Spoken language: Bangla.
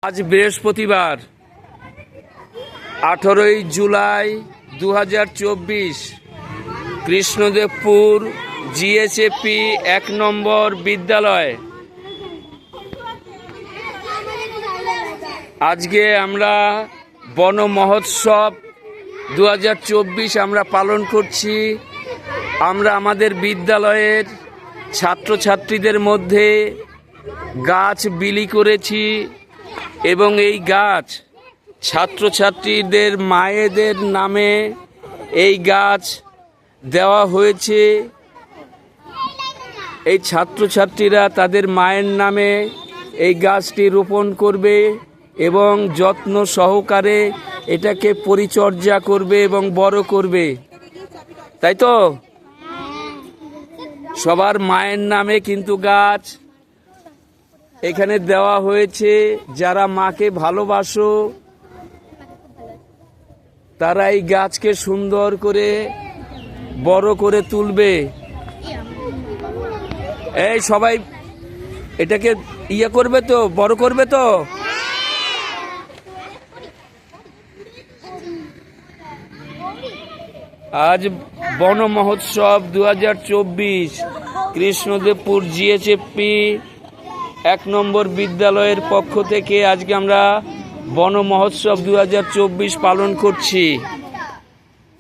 আজ বৃহস্পতিবার 18 জুলাই 2024 কৃষ্ণদেবপুর জিএসএপি 1 নম্বর বিদ্যালয়। আজকে আমরা বন মহোৎসব 2024 আমরা পালন করছি। আমরা আমাদের বিদ্যালয়ের ছাত্রছাত্রীদের মধ্যে গাছ বিলি করেছি এবং এই গাছ ছাত্রছাত্রীদের মায়েদের নামে এই গাছ দেওয়া হয়েছে। এই ছাত্রছাত্রীরা তাদের মায়ের নামে এই গাছটি রোপণ করবে এবং যত্ন সহকারে এটাকে পরিচর্যা করবে এবং বড় করবে, তাই তো? সবার মায়ের নামে কিন্তু গাছ এখানে দেওয়া হয়েছে। যারা মাকে ভালোবাসো তারা এই গাছকে সুন্দর করে বড় করে তুলবে। এই সবাই এটাকে করবে তো, বড় করবে তো। আজ বন মহোৎসব 2024 কৃষ্ণদেবপুর জিএসএপি 1 নম্বর বিদ্যালয়ের পক্ষ থেকে আজকে আমরা বন মহোৎসব 2024 পালন করছি।